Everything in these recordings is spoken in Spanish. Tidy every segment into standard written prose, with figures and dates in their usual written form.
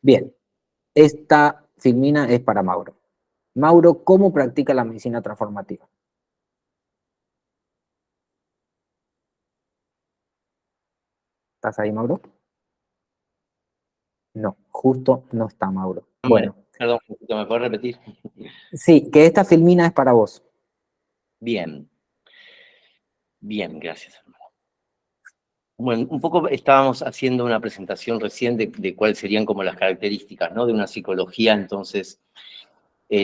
Bien, esta filmina es para Mauro. Mauro, ¿cómo practica la medicina transformativa? ¿Estás ahí, Mauro? No, justo no está Mauro. Hombre, Bueno, perdón, ¿me puedes repetir? sí, que esta filmina es para vos. Bien, bien, gracias, hermano. Bueno, un poco estábamos haciendo una presentación recién de cuáles serían como las características, ¿no? De una psicología, entonces,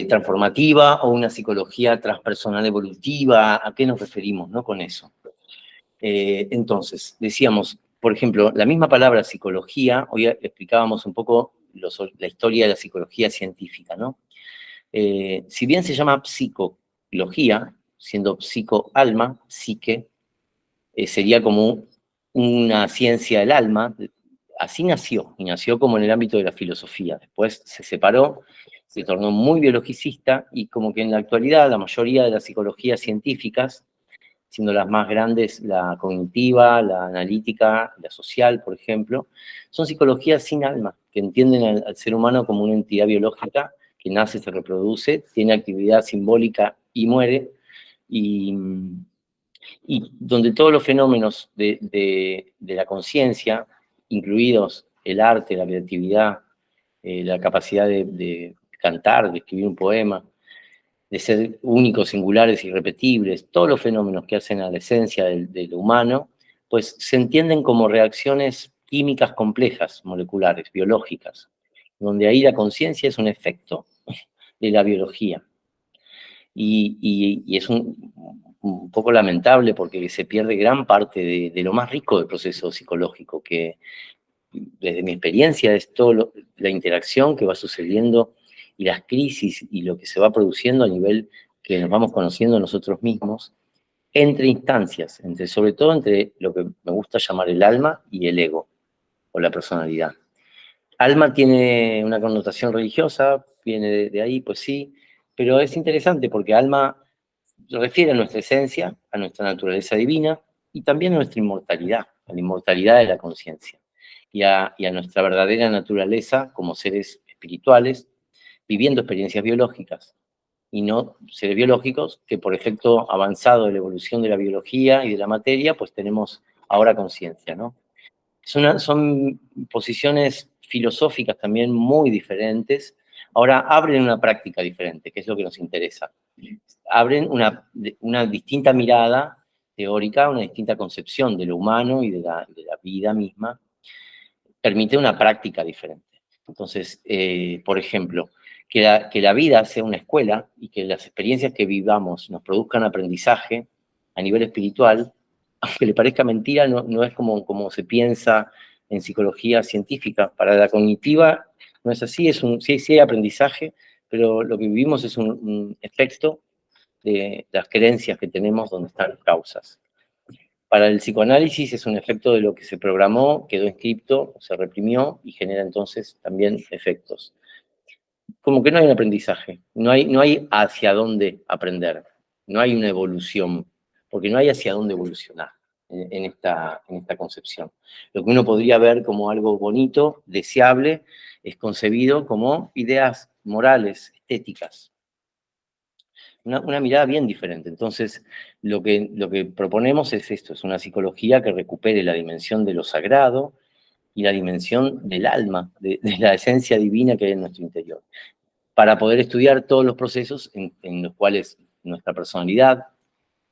transformativa o una psicología transpersonal evolutiva. ¿A qué nos referimos, no? Con eso. Entonces, decíamos, por ejemplo, la misma palabra psicología, hoy explicábamos un poco la historia de la psicología científica, ¿no? Si bien se llama psicología, siendo psico-alma, psique, sería como una ciencia del alma, así nació, y nació como en el ámbito de la filosofía. Después se separó, se tornó muy biologicista, y como que en la actualidad la mayoría de las psicologías científicas, siendo las más grandes la cognitiva, la analítica, la social, por ejemplo, son psicologías sin alma, que entienden al ser humano como una entidad biológica que nace, se reproduce, tiene actividad simbólica y muere, y, y donde todos los fenómenos de la conciencia, incluidos el arte, la creatividad, la capacidad de cantar, de escribir un poema, de ser únicos, singulares, irrepetibles, todos los fenómenos que hacen a la esencia de lo humano, pues se entienden como reacciones químicas complejas, moleculares, biológicas, donde ahí la conciencia es un efecto de la biología. Y es un poco lamentable porque se pierde gran parte de lo más rico del proceso psicológico, que desde mi experiencia es toda la interacción que va sucediendo y las crisis y lo que se va produciendo a nivel que nos vamos conociendo nosotros mismos, entre instancias, sobre todo entre lo que me gusta llamar el alma y el ego, o la personalidad. Alma tiene una connotación religiosa, viene de ahí, pues sí, pero es interesante porque alma refiere a nuestra esencia, a nuestra naturaleza divina y también a nuestra inmortalidad, a la inmortalidad de la conciencia y a nuestra verdadera naturaleza como seres espirituales, viviendo experiencias biológicas y no seres biológicos que por efecto avanzado de la evolución de la biología y de la materia, pues tenemos ahora conciencia, ¿no? Son posiciones filosóficas también muy diferentes. Ahora abren una práctica diferente, que es lo que nos interesa. Abren una distinta mirada teórica, una distinta concepción de lo humano y de la vida misma. Permite una práctica diferente. Entonces, por ejemplo, que la vida sea una escuela y que las experiencias que vivamos nos produzcan aprendizaje a nivel espiritual, aunque le parezca mentira, no es como se piensa en psicología científica. Para la cognitiva no es así, sí hay aprendizaje, pero lo que vivimos es un efecto de las creencias que tenemos donde están las causas. Para el psicoanálisis es un efecto de lo que se programó, quedó inscripto, se reprimió y genera entonces también efectos. Como que no hay un aprendizaje, no hay hacia dónde aprender, no hay una evolución, porque no hay hacia dónde evolucionar en esta concepción. Lo que uno podría ver como algo bonito, deseable, es concebido como ideas morales, estéticas. Una mirada bien diferente. Entonces, lo que proponemos es esto, es una psicología que recupere la dimensión de lo sagrado y la dimensión del alma, de la esencia divina que hay en nuestro interior, para poder estudiar todos los procesos en los cuales nuestra personalidad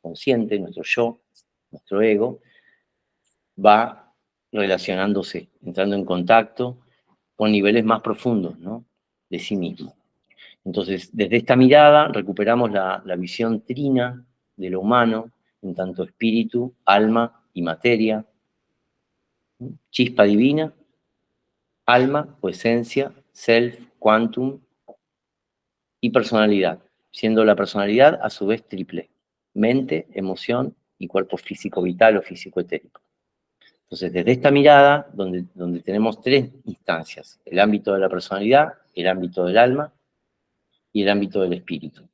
consciente, nuestro yo, nuestro ego, va relacionándose, entrando en contacto con niveles más profundos, ¿no?, de sí mismo. Entonces, desde esta mirada recuperamos la visión trina de lo humano, en tanto espíritu, alma y materia, chispa divina, alma o esencia, self, quantum y personalidad, siendo la personalidad a su vez triple: mente, emoción y cuerpo físico vital o físico etérico. Entonces, desde esta mirada, donde tenemos tres instancias: el ámbito de la personalidad, el ámbito del alma y el ámbito del espíritu,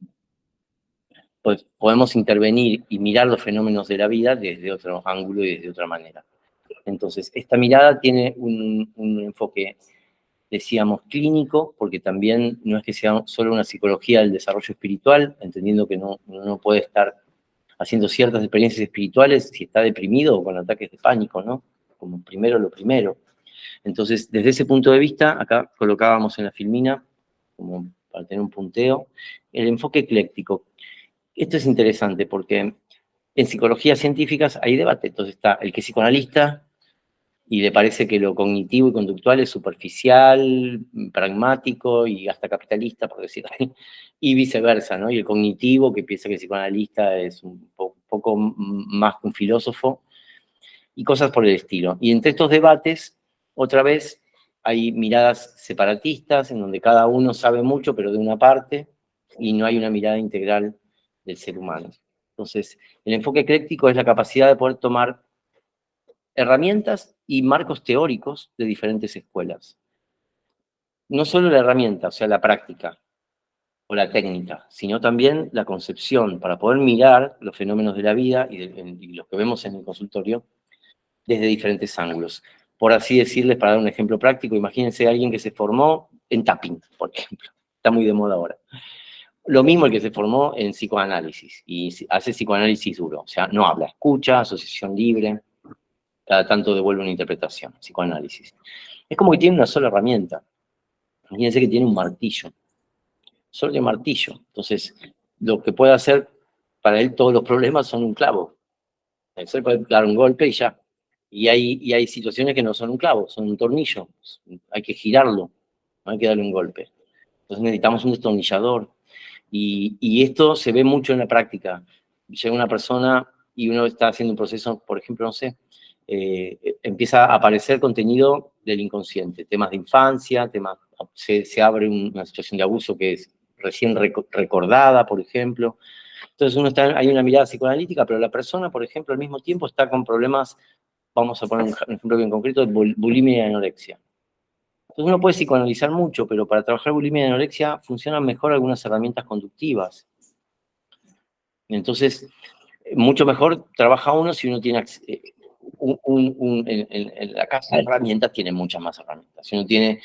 pues podemos intervenir y mirar los fenómenos de la vida desde otro ángulo y desde otra manera. Entonces, esta mirada tiene un enfoque decíamos clínico, porque también no es que sea solo una psicología del desarrollo espiritual, entendiendo que no puede estar haciendo ciertas experiencias espirituales si está deprimido o con ataques de pánico, ¿no? Como primero lo primero. Entonces, desde ese punto de vista, acá colocábamos en la filmina, como para tener un punteo, el enfoque ecléctico. Esto es interesante porque en psicologías científicas hay debate. Entonces está el que es psicoanalista y le parece que lo cognitivo y conductual es superficial, pragmático y hasta capitalista, por decirlo así, y viceversa, ¿no? Y el cognitivo que piensa que el psicoanalista es un poco más que un filósofo, y cosas por el estilo. Y entre estos debates, otra vez, hay miradas separatistas, en donde cada uno sabe mucho, pero de una parte, y no hay una mirada integral del ser humano. Entonces, el enfoque ecléctico es la capacidad de poder tomar herramientas y marcos teóricos de diferentes escuelas. No solo la herramienta, o sea, la práctica o la técnica, sino también la concepción para poder mirar los fenómenos de la vida y los que vemos en el consultorio desde diferentes ángulos. Por así decirles, para dar un ejemplo práctico, imagínense a alguien que se formó en tapping, por ejemplo. Está muy de moda ahora. Lo mismo el que se formó en psicoanálisis y hace psicoanálisis duro. O sea, no habla, escucha, asociación libre, cada tanto devuelve una interpretación, psicoanálisis. Es como que tiene una sola herramienta. Imagínense que tiene un martillo. Solo tiene martillo. Entonces, lo que puede hacer para él todos los problemas son un clavo. Él puede dar un golpe y ya. Y hay situaciones que no son un clavo, son un tornillo. Hay que girarlo, no hay que darle un golpe. Entonces necesitamos un destornillador. Y esto se ve mucho en la práctica. Llega una persona y uno está haciendo un proceso, por ejemplo, no sé, empieza a aparecer contenido del inconsciente, temas de infancia, se abre una situación de abuso que es recién recordada, por ejemplo. Entonces hay una mirada psicoanalítica, pero la persona, por ejemplo, al mismo tiempo está con problemas, vamos a poner un ejemplo bien concreto, de bulimia y anorexia. Entonces uno puede psicoanalizar mucho, pero para trabajar bulimia y anorexia funcionan mejor algunas herramientas conductivas. Entonces, mucho mejor trabaja uno si uno tiene en la casa de herramientas, tiene muchas más herramientas. Si uno tiene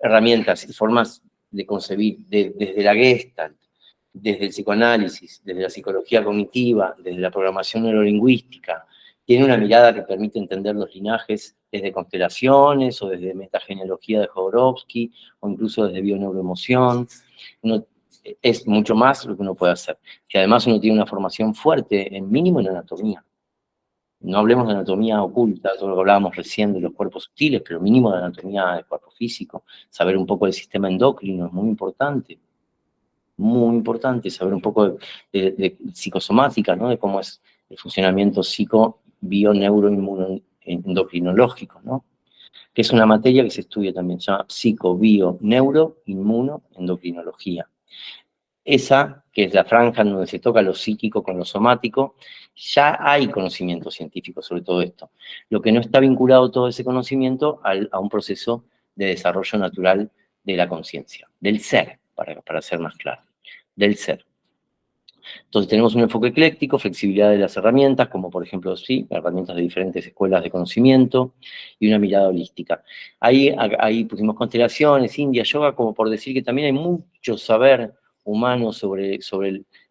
herramientas y formas de concebir desde la Gestalt, desde el psicoanálisis, desde la psicología cognitiva, desde la programación neurolingüística, tiene una mirada que permite entender los linajes desde constelaciones o desde metagenealogía de Jodorowsky o incluso desde bioneuroemoción. Es mucho más lo que uno puede hacer. Que además uno tiene una formación fuerte, en mínimo en anatomía. No hablemos de anatomía oculta, todo lo que hablábamos recién de los cuerpos sutiles, pero mínimo de anatomía del cuerpo físico. Saber un poco del sistema endocrino es muy importante. Muy importante saber un poco de psicosomática, ¿no? De cómo es el funcionamiento psico-bio-neuro-endocrinológico, ¿no? Que es una materia que se estudia también, se llama psico-bio-neuro-inmuno-endocrinología. Esa, que es la franja en donde se toca lo psíquico con lo somático, ya hay conocimiento científico sobre todo esto. Lo que no está vinculado todo ese conocimiento a un proceso de desarrollo natural de la conciencia, del ser, para ser más claro, del ser. Entonces tenemos un enfoque ecléctico, flexibilidad de las herramientas, como por ejemplo, sí, herramientas de diferentes escuelas de conocimiento, y una mirada holística. Ahí pusimos constelaciones, India, yoga, como por decir que también hay mucho saber humano sobre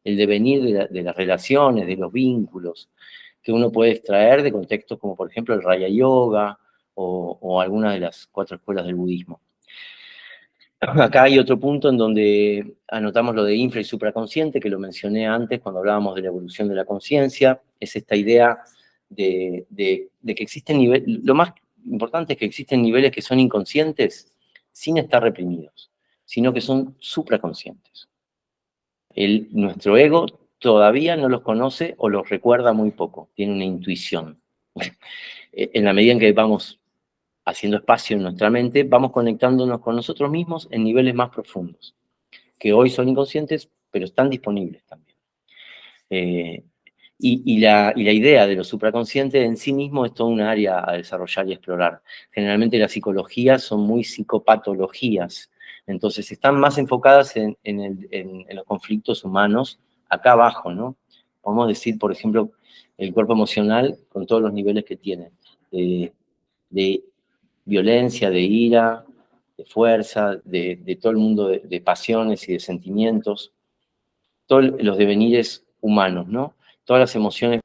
el devenir de las relaciones, de los vínculos, que uno puede extraer de contextos como por ejemplo el Raya Yoga o alguna de las 4 escuelas del budismo. Acá hay otro punto en donde anotamos lo de infra y supraconsciente, que lo mencioné antes cuando hablábamos de la evolución de la conciencia. Es esta idea de que existen niveles, lo más importante es que existen niveles que son inconscientes sin estar reprimidos, sino que son supraconscientes. Nuestro ego todavía no los conoce o los recuerda muy poco, tiene una intuición. En la medida en que vamos haciendo espacio en nuestra mente, vamos conectándonos con nosotros mismos en niveles más profundos, que hoy son inconscientes, pero están disponibles también. Y la idea de lo supraconsciente en sí mismo es toda un área a desarrollar y explorar. Generalmente las psicologías son muy psicopatologías, entonces están más enfocadas en los conflictos humanos acá abajo, ¿no? Podemos decir, por ejemplo, el cuerpo emocional con todos los niveles que tiene, de violencia, de ira, fuerza, de todo el mundo de pasiones y de sentimientos, todos los devenires humanos, ¿no? Todas las emociones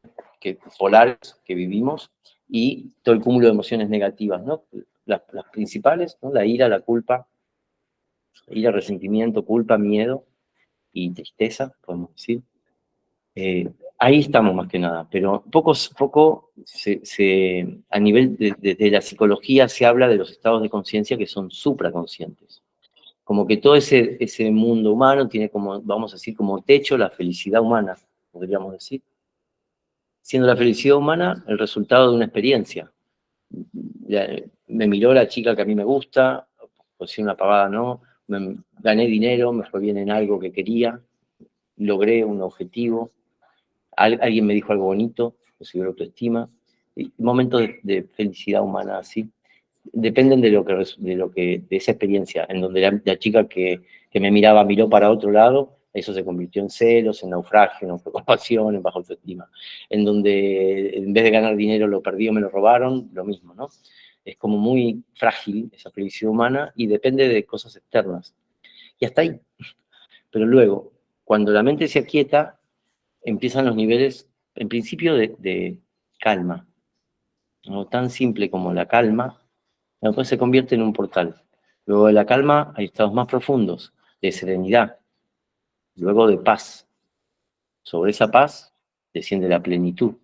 polares que vivimos y todo el cúmulo de emociones negativas, ¿no? Las principales, ¿no? La ira, la culpa, resentimiento, culpa, miedo y tristeza, podemos decir. Ahí estamos más que nada, pero poco a nivel de la psicología se habla de los estados de conciencia que son supraconscientes. Como que todo ese mundo humano tiene como, vamos a decir, como techo la felicidad humana, podríamos decir. Siendo la felicidad humana el resultado de una experiencia. Me miró la chica que a mí me gusta, o si una pavada no, gané dinero, me fue bien en algo que quería, logré un objetivo, alguien me dijo algo bonito, recibió autoestima, y momentos de felicidad humana así, dependen de esa experiencia, en donde la chica que me miraba miró para otro lado, eso se convirtió en celos, en naufragio, en preocupación, en baja autoestima. En donde en vez de ganar dinero lo perdí o me lo robaron, lo mismo, ¿no? Es como muy frágil esa felicidad humana y depende de cosas externas. Y hasta ahí. Pero luego, cuando la mente se aquieta, empiezan los niveles, en principio, de calma. ¿No? Tan simple como la calma, después se convierte en un portal. Luego de la calma hay estados más profundos, de serenidad, luego de paz. Sobre esa paz desciende la plenitud.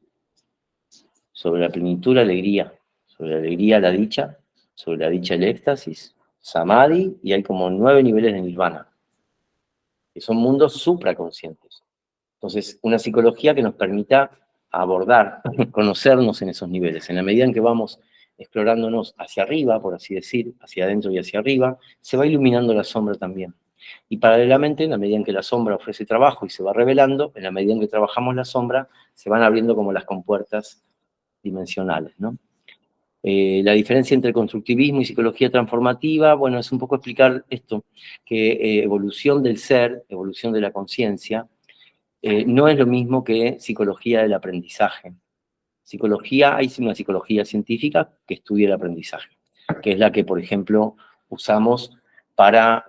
Sobre la plenitud la alegría. Sobre la alegría la dicha. Sobre la dicha el éxtasis, samadhi, y hay como 9 niveles de nirvana, que son mundos supraconscientes. Entonces, una psicología que nos permita abordar, conocernos en esos niveles. En la medida en que vamos explorándonos hacia arriba, por así decir, hacia adentro y hacia arriba, se va iluminando la sombra también. Y paralelamente, en la medida en que la sombra ofrece trabajo y se va revelando, en la medida en que trabajamos la sombra, se van abriendo como las compuertas dimensionales, ¿no? La diferencia entre constructivismo y psicología transformativa, bueno, es un poco explicar esto, que evolución del ser, evolución de la conciencia, no es lo mismo que psicología del aprendizaje. Hay una psicología científica que estudia el aprendizaje, que es la que, por ejemplo, usamos para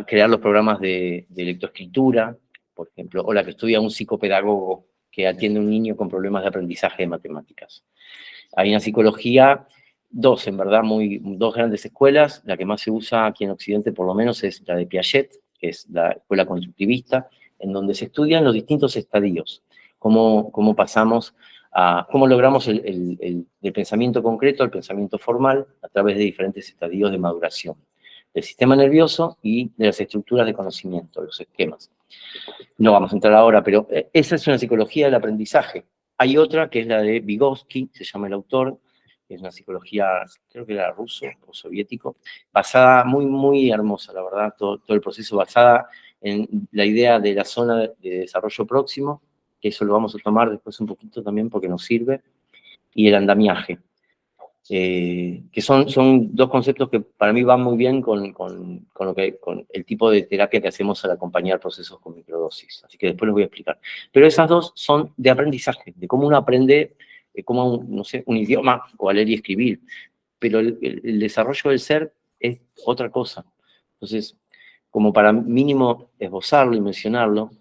crear los programas de lectoescritura, por ejemplo, o la que estudia un psicopedagogo que atiende a un niño con problemas de aprendizaje de matemáticas. Hay una psicología, en verdad, dos grandes escuelas. La que más se usa aquí en Occidente, por lo menos, es la de Piaget, que es la escuela constructivista, en donde se estudian los distintos estadios, cómo pasamos cómo logramos del pensamiento concreto al pensamiento formal a través de diferentes estadios de maduración del sistema nervioso y de las estructuras de conocimiento, los esquemas. No vamos a entrar ahora, pero esa es una psicología del aprendizaje. Hay otra que es la de Vygotsky, se llama el autor, es una psicología, creo que era ruso o soviético, basada, muy hermosa, la verdad, todo el proceso basada en la idea de la zona de desarrollo próximo, que eso lo vamos a tomar después un poquito también porque nos sirve, y el andamiaje, que son dos conceptos que para mí van muy bien con el tipo de terapia que hacemos al acompañar procesos con microdosis, así que después les voy a explicar. Pero esas dos son de aprendizaje, de cómo uno aprende, como no sé, un idioma, o a leer y escribir, pero el desarrollo del ser es otra cosa. Entonces, como para mínimo esbozarlo y mencionarlo,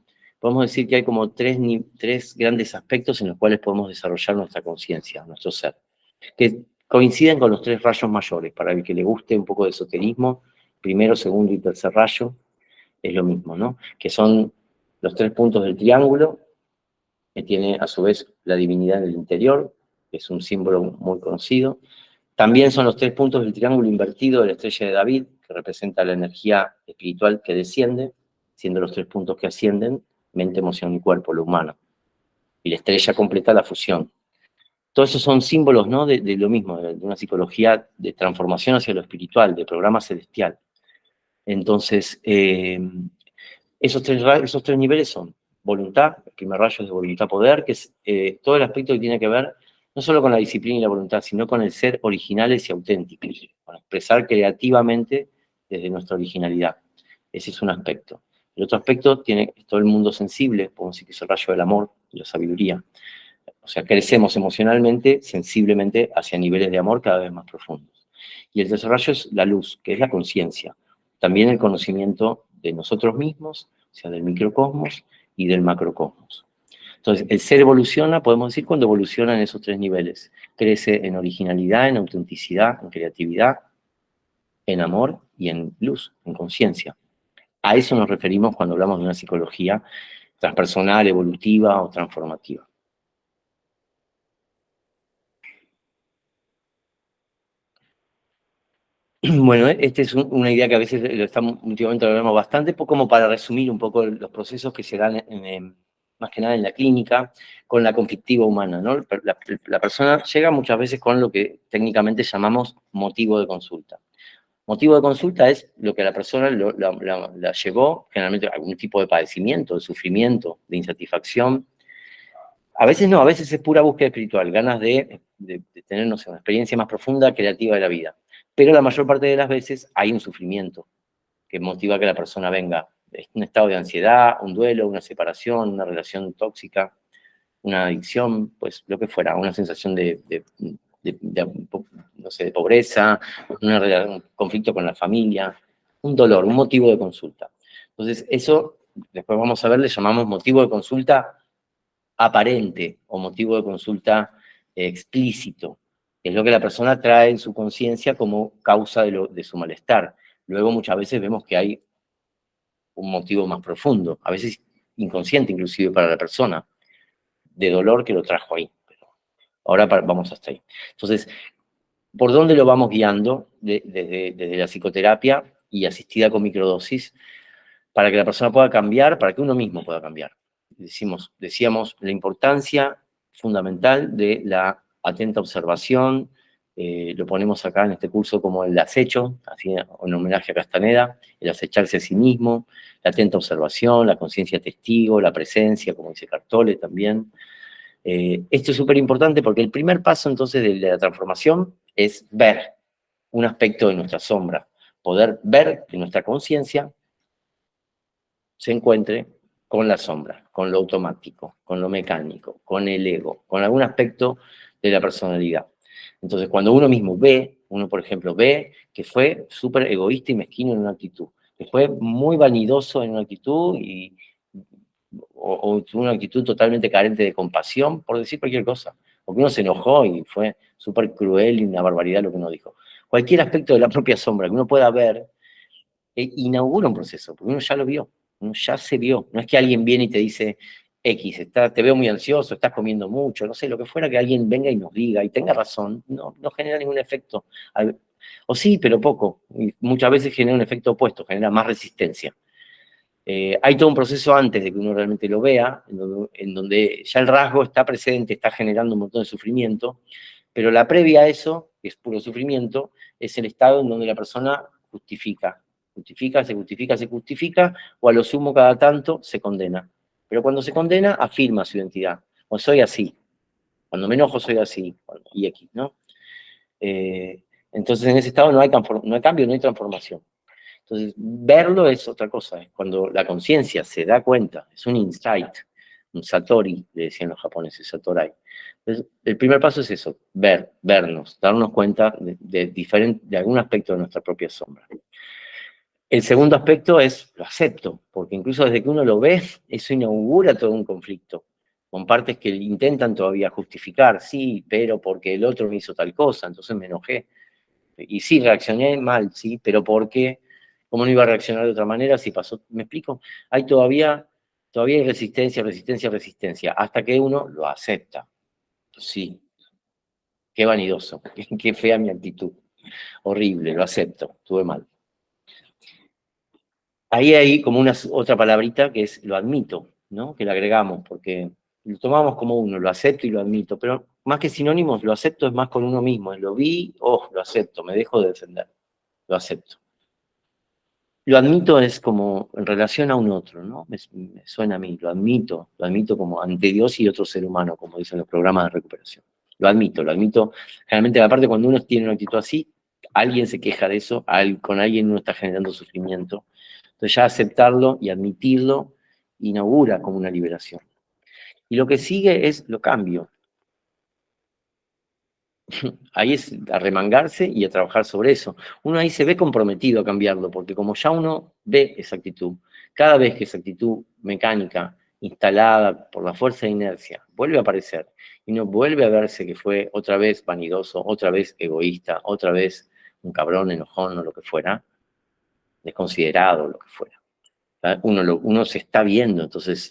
podemos decir que hay como tres grandes aspectos en los cuales podemos desarrollar nuestra conciencia, nuestro ser, que coinciden con los 3 rayos mayores. Para el que le guste un poco de esoterismo, primero, segundo y tercer rayo, es lo mismo, ¿no? Que son los 3 puntos del triángulo, que tiene a su vez la divinidad en el interior, que es un símbolo muy conocido. También son los 3 puntos del triángulo invertido de la estrella de David, que representa la energía espiritual que desciende, siendo los 3 puntos que ascienden, mente, emoción y cuerpo, lo humano. Y la estrella completa la fusión. Todos esos son símbolos, ¿no? de lo mismo, de una psicología de transformación hacia lo espiritual, de programa celestial. Entonces, esos tres niveles son voluntad, el primer rayo es de voluntad-poder, que es todo el aspecto que tiene que ver no solo con la disciplina y la voluntad, sino con el ser originales y auténticos, con expresar creativamente desde nuestra originalidad. Ese es un aspecto. El otro aspecto es todo el mundo sensible, podemos decir que es el rayo del amor y la sabiduría. O sea, crecemos emocionalmente, sensiblemente, hacia niveles de amor cada vez más profundos. Y el tercer rayo es la luz, que es la conciencia. También el conocimiento de nosotros mismos, o sea, del microcosmos y del macrocosmos. Entonces, el ser evoluciona, podemos decir, cuando evoluciona en esos tres niveles. Crece en originalidad, en autenticidad, en creatividad, en amor y en luz, en conciencia. A eso nos referimos cuando hablamos de una psicología transpersonal, evolutiva o transformativa. Bueno, esta es una idea que a veces últimamente lo hablamos bastante, como para resumir un poco los procesos que se dan más que nada en la clínica, con la conflictiva humana, ¿no? La persona llega muchas veces con lo que técnicamente llamamos motivo de consulta. Motivo de consulta es lo que a la persona la llevó, generalmente a algún tipo de padecimiento, de sufrimiento, de insatisfacción. A veces no, a veces es pura búsqueda espiritual, ganas de tener, no sé, una experiencia más profunda, creativa de la vida. Pero la mayor parte de las veces hay un sufrimiento que motiva a que la persona venga. Es un estado de ansiedad, un duelo, una separación, una relación tóxica, una adicción, pues lo que fuera, una sensación no sé, de pobreza, un conflicto con la familia, un dolor, un motivo de consulta. Entonces, eso, después vamos a ver, le llamamos motivo de consulta aparente o motivo de consulta explícito. Es lo que la persona trae en su conciencia como causa de su malestar. Luego muchas veces vemos que hay un motivo más profundo, a veces inconsciente inclusive para la persona, de dolor que lo trajo ahí. Pero ahora vamos hasta ahí. Entonces, ¿por dónde lo vamos guiando? Desde la psicoterapia y asistida con microdosis, para que la persona pueda cambiar, para que uno mismo pueda cambiar. Decíamos la importancia fundamental de la atenta observación, lo ponemos acá en este curso como el acecho, así en homenaje a Castaneda, el acecharse a sí mismo, la atenta observación, la conciencia testigo, la presencia, como dice Cartole también. Esto es súper importante porque el primer paso entonces de la transformación es ver un aspecto de nuestra sombra, poder ver que nuestra conciencia se encuentre con la sombra, con lo automático, con lo mecánico, con el ego, con algún aspecto de la personalidad. Entonces, cuando uno mismo ve, uno por ejemplo ve que fue súper egoísta y mezquino en una actitud, que fue muy vanidoso en una actitud o tuvo una actitud totalmente carente de compasión, por decir cualquier cosa, porque uno se enojó y fue súper cruel y una barbaridad lo que uno dijo. Cualquier aspecto de la propia sombra que uno pueda ver, inaugura un proceso, porque uno ya lo vio, uno ya se vio. No es que alguien viene y te dice, X, te veo muy ansioso, estás comiendo mucho, no sé, lo que fuera que alguien venga y nos diga y tenga razón, no genera ningún efecto. O sí, pero poco. Y muchas veces genera un efecto opuesto, genera más resistencia. Hay todo un proceso antes de que uno realmente lo vea, en donde ya el rasgo está presente, está generando un montón de sufrimiento, pero la previa a eso, que es puro sufrimiento, es el estado en donde la persona justifica, se justifica, o a lo sumo cada tanto se condena. Pero cuando se condena, afirma su identidad. O soy así. Cuando me enojo, soy así. Y X, ¿no? Entonces, en ese estado no hay cambio, no hay transformación. Entonces, verlo es otra cosa. Es cuando la conciencia se da cuenta, es un insight, un satori, le decían los japoneses, satorai. Entonces, el primer paso es eso, vernos, darnos cuenta de algún aspecto de nuestra propia sombra. El segundo aspecto es, lo acepto, porque incluso desde que uno lo ve, eso inaugura todo un conflicto, con partes que intentan todavía justificar, sí, pero porque el otro me hizo tal cosa, entonces me enojé. Y sí, reaccioné mal, sí, pero ¿por qué? ¿Cómo no iba a reaccionar de otra manera si pasó? ¿Me explico? Hay todavía hay resistencia, hasta que uno lo acepta. Sí, qué vanidoso, qué fea mi actitud. Horrible, lo acepto, estuve mal. Ahí hay como otra palabrita que es lo admito, ¿no? Que le agregamos, porque lo tomamos como uno, lo acepto y lo admito, pero más que sinónimos, lo acepto es más con uno mismo. Lo vi, lo acepto, me dejo de defender, lo acepto. Lo admito es como en relación a un otro, ¿no? Me suena a mí, lo admito como ante Dios y otro ser humano, como dicen los programas de recuperación. Lo admito. Generalmente, aparte, cuando uno tiene una actitud así, alguien se queja de eso, con alguien uno está generando sufrimiento. Entonces ya aceptarlo y admitirlo inaugura como una liberación. Y lo que sigue es lo cambio. ahí es arremangarse y a trabajar sobre eso. Uno ahí se ve comprometido a cambiarlo, porque como ya uno ve esa actitud, cada vez que esa actitud mecánica instalada por la fuerza de inercia vuelve a aparecer y uno vuelve a verse que fue otra vez vanidoso, otra vez egoísta, otra vez un cabrón, enojón o lo que fuera, desconsiderado, lo que fuera. Uno se está viendo, entonces